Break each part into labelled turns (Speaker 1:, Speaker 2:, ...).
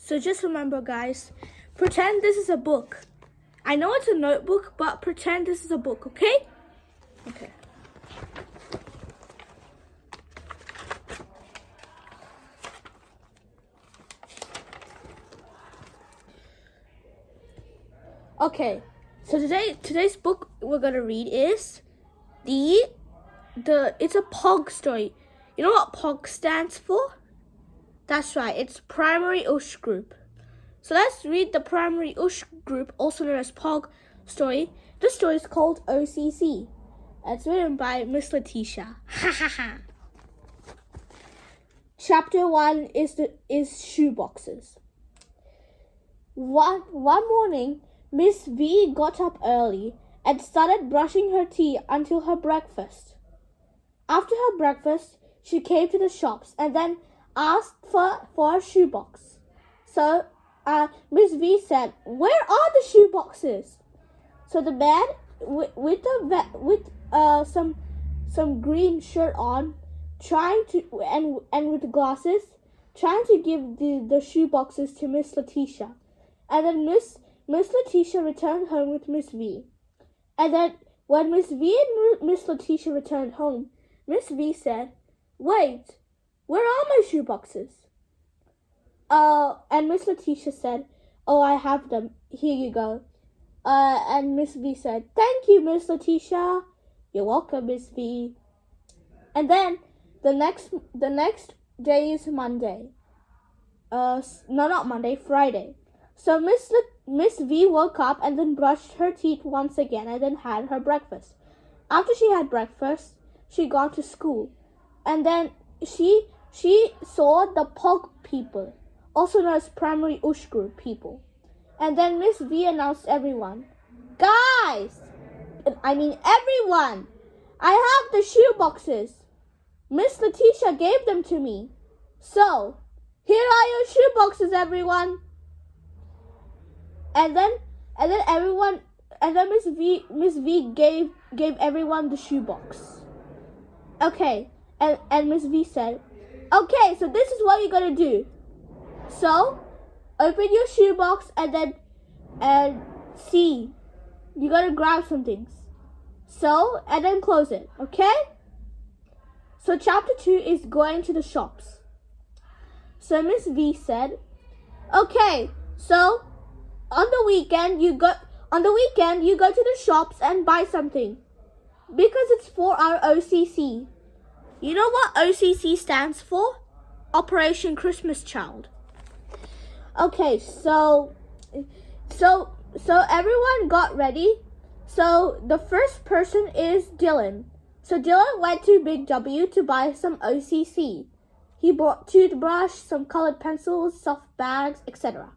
Speaker 1: So just remember, guys, pretend this is a book. I know it's a notebook, but pretend this is a book, okay? Okay. Okay, so today's book we're gonna read is it's a POG story. You know what POG stands for? That's right, it's Primary Oosh Group. So let's read the Primary Oosh Group, also known as POG story. This story is called OCC. It's written by Miss Letitia. Chapter 1 is shoeboxes. One morning, Miss V got up early and started brushing her teeth until her breakfast. After her breakfast, she came to the shops and then asked for a shoebox. So Miss V said, "Where are the shoeboxes?" So the man with some green shirt on, and with glasses, trying to give the shoeboxes to Miss Letitia, and then Miss Letitia returned home with Miss V. And then when Miss V and Miss Letitia returned home, Miss V said, "Wait, where are my shoeboxes?" And Miss Letitia said, "Oh, I have them. Here you go." And Miss V said, "Thank you, Miss Letitia." "You're welcome, Miss V." And then the next day is Monday. Not Monday, Friday. So Miss V woke up and then brushed her teeth once again and then had her breakfast. After she had breakfast, she got to school. And then she saw the POG people, also known as Primary Oosh Group people. And then Miss V announced everyone, everyone, I have the shoeboxes. Miss Letitia gave them to me. So, here are your shoeboxes, everyone. And then Miss V gave everyone the shoebox. Okay, and Miss V said, "Okay, so this is what you're gonna do. So, open your shoebox and see. You gotta grab some things. So, and then close it, okay?" So chapter 2 is going to the shops. So Miss V said, "Okay, so on the weekend you go to the shops and buy something, because it's for our OCC. You know what OCC stands for? Operation Christmas Child." Okay, so everyone got ready. So the first person is Dylan. So Dylan went to Big W to buy some OCC. He bought toothbrush, some colored pencils, soft bags, etc.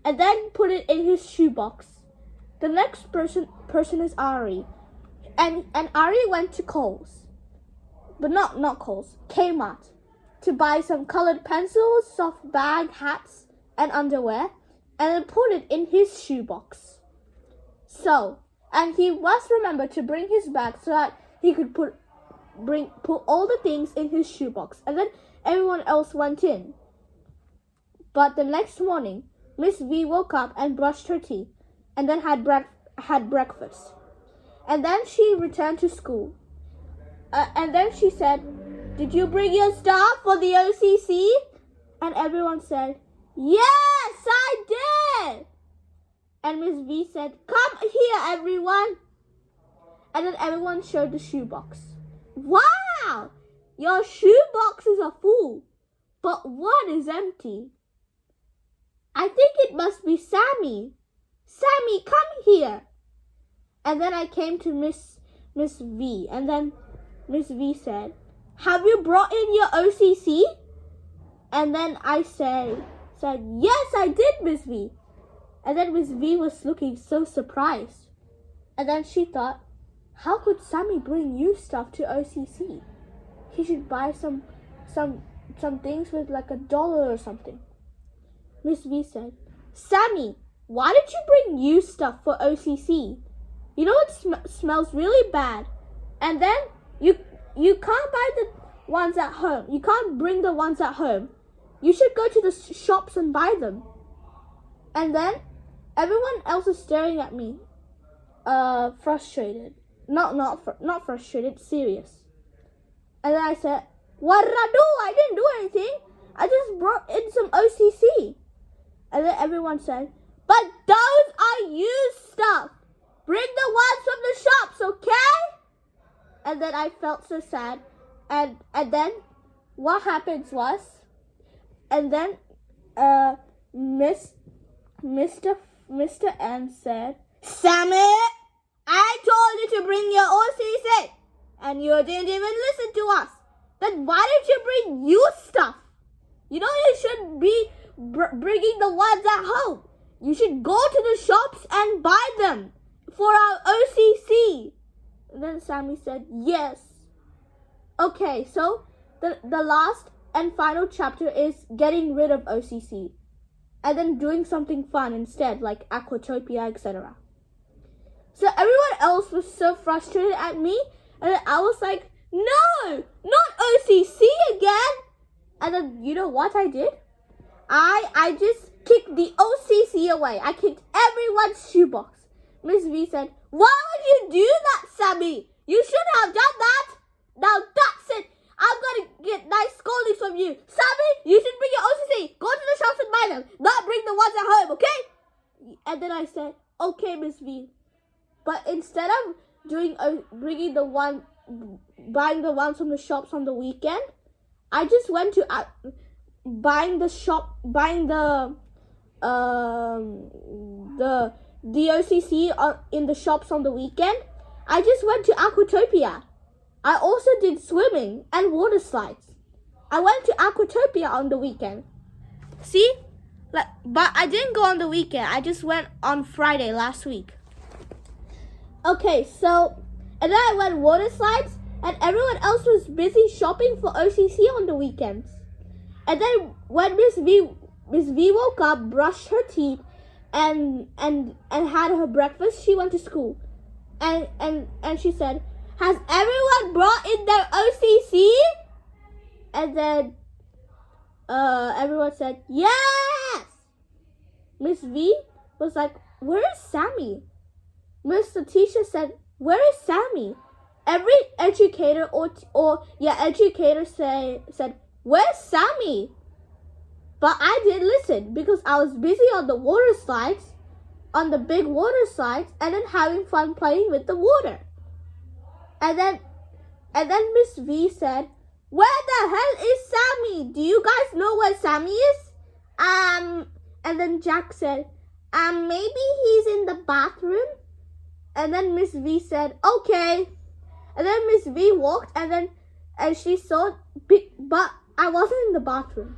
Speaker 1: And then put it in his shoebox. The next person is Ari. And Ari went to Kohl's. But not Kohl's, Kmart, to buy some colored pencils, soft bag, hats, and underwear, and then put it in his shoebox. So, and he must remember to bring his bag so that he could put all the things in his shoebox. And then everyone else went in. But the next morning, Miss V woke up and brushed her teeth, and then had breakfast. And then she returned to school. And then she said, "Did you bring your stuff for the OCC?" And everyone said, "Yes, I did." And Miss V said, "Come here, everyone." And then everyone showed the shoebox. "Wow, your shoeboxes are full, but one is empty. I think it must be Sammy. Sammy, come here." And then I came to Miss V, and then Miss V said, "Have you brought in your OCC?" And then I said, "Yes, I did, Miss V." And then Miss V was looking so surprised. And then she thought, how could Sammy bring you stuff to OCC? He should buy some things with like $1 or something. Miss V said, "Sammy, why did you bring you stuff for OCC? You know it smells really bad. And then you can't buy the ones at home. You can't bring the ones at home. You should go to the shops and buy them. And then everyone else is staring at me, frustrated. Not frustrated, serious. And then I said, what did I do? I didn't do anything. I just brought in some OCC. And then everyone said, but those are used stuff. Bring the ones from the shops, okay? And then I felt so sad. And then what happens was, and then Mr. N said, Sammy, I told you to bring your OCC, and you didn't even listen to us. Then why didn't you bring used stuff? You know you should be bringing the ones at home. You should go to the shops and buy them for our OCC. And then Sammy said, yes. Okay, so the last and final chapter is getting rid of OCC and then doing something fun instead, like Aquatopia, etc. So everyone else was so frustrated at me, and then I was like, no, not OCC again. And then you know what I did? I just kicked the OCC away. I kicked everyone's shoebox. Miss V said, why would you do that, Sammy? You should have done that. Now that's it. I'm going to get nice scoldings from you. Sammy, you should bring your OCC. Go to the shops and buy them. Not bring the ones at home, okay? And then I said, okay, Miss V. But instead of buying the ones from the shops on the weekend, I just went to buying the OCC in the shops on the weekend. I just went to Aquatopia. I also did swimming and water slides. I went to Aquatopia on the weekend. See? But I didn't go on the weekend. I just went on Friday last week. Okay, so, and then I went water slides, and everyone else was busy shopping for OCC on the weekends. And then when Miss V woke up, brushed her teeth, and had her breakfast, she went to school. And she said, has everyone brought in their OCC? And then everyone said, yes! Miss V was like, where is Sammy? Mr. Teacher said, where is Sammy? Every educator educator said, where's Sammy? But I didn't listen because I was busy on the water slides, on the big water slides, and then having fun playing with the water. And then Miss V said, where the hell is Sammy? Do you guys know where Sammy is? And then Jack said, maybe he's in the bathroom. And then Miss V said, okay. And then Miss V walked, and she saw, but I wasn't in the bathroom.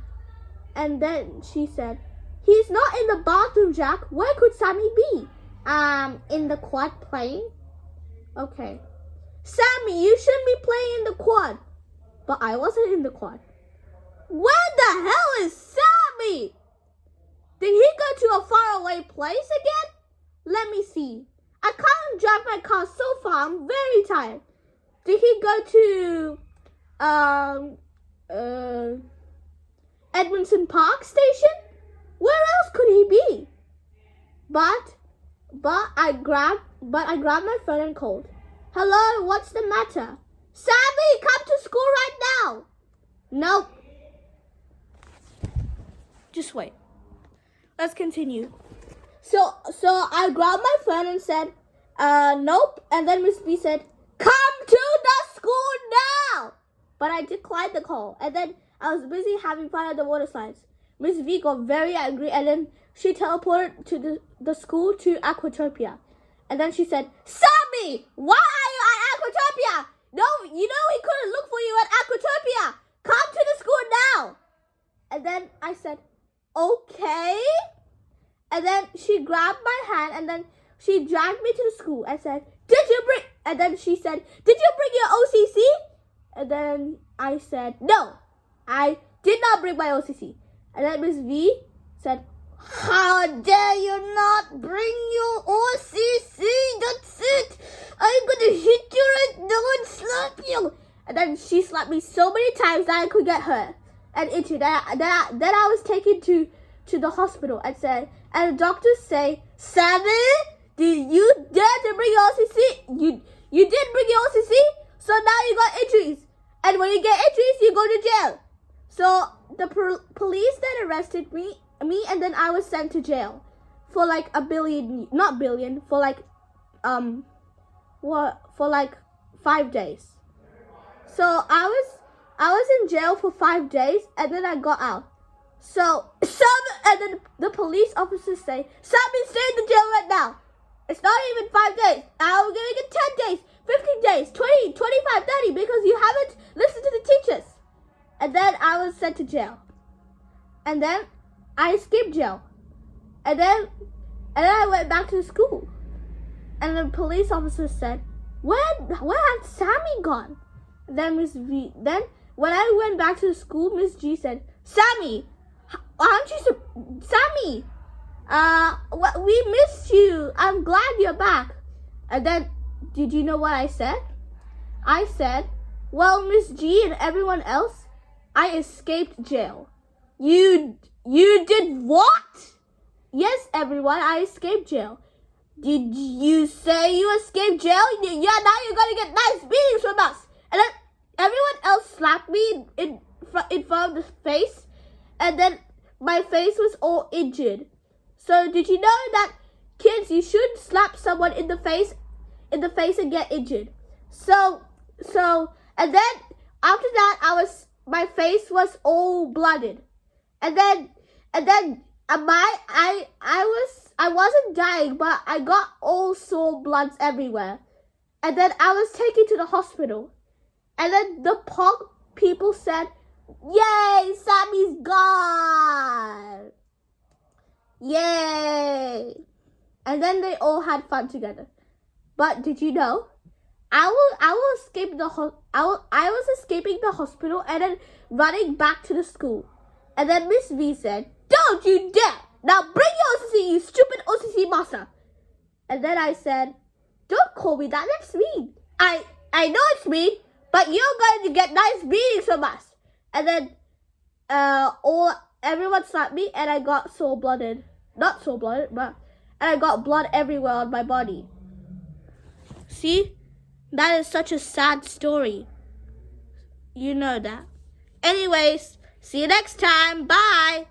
Speaker 1: And then she said, he's not in the bathroom, Jack. Where could Sammy be? In the quad playing. Okay. Sammy, you shouldn't be playing in the quad. But I wasn't in the quad. Where the hell is Sammy? Did he go to a faraway place again? Let me see. I can't drive my car so far. I'm very tired. Did he go to Edmondson Park Station? Where else could he be? But I grabbed my phone and called. Hello, what's the matter? Sammy, come to school right now. Nope. Just wait. Let's continue. So I grabbed my phone and said, nope. And then Miss B said, come to the school now. But I declined the call. And then I was busy having fun at the water slides. Miss V got very angry, and then she teleported to the school to Aquatopia. And then she said, Sammy, why are you at Aquatopia? No, you know we couldn't look for you at Aquatopia. Come to the school now. And then I said, okay. And then she grabbed my hand, and then she dragged me to the school and said, and then she said, did you bring your OCC? And then I said, no, I did not bring my OCC. And then Miss V said, how dare you not bring your OCC? That's it. I'm going to hit you right now and slap you. And then she slapped me so many times that I could get hurt. and itchy. Then I was taken to the hospital and the doctors say, Sammy, did you dare to bring your OCC? You did bring your OCC, so now you got injuries. And when you get injuries, you go to jail. So the police then arrested me, and then I was sent to jail for like for like 5 days. So I was in jail for 5 days, and then I got out. And then the police officers say, Sammy, stay in the jail right now. It's not even 5 days. Now we're gonna get 10 days, 15 days, 20, 25, 30, because you haven't listened to the teachers. And then I was sent to jail. And then I escaped jail. And then I went back to school. And the police officer said, where had Sammy gone? Then when I went back to the school, Miss G said, Sammy, Sammy, we missed you. I'm glad you're back. And then, did you know what I said? I said, well, Miss G and everyone else, I escaped jail. You did what? Yes, everyone, I escaped jail. Did you say you escaped jail? Yeah, now you're gonna get nice beatings from us. And then everyone else slapped me in front of the face, and then my face was all injured. So did you know that, kids, you shouldn't slap someone in the face and get injured? So and then after that, my face was all blooded, and then I wasn't dying, but I got all sore bloods everywhere, and then I was taken to the hospital, and then the POG people said, "Yay, Sammy's gone! Yay!" And then they all had fun together. But did you know? I was escaping the hospital and then running back to the school. And then Miss V said, "Don't you dare! Now bring your OCC, you stupid OCC master!" And then I said, "Don't call me that, that's mean. I know it's mean, but you're going to get nice beatings from us." And then everyone slapped me, and I got and I got blood everywhere on my body. See? That is such a sad story. You know that. Anyways, see you next time. Bye.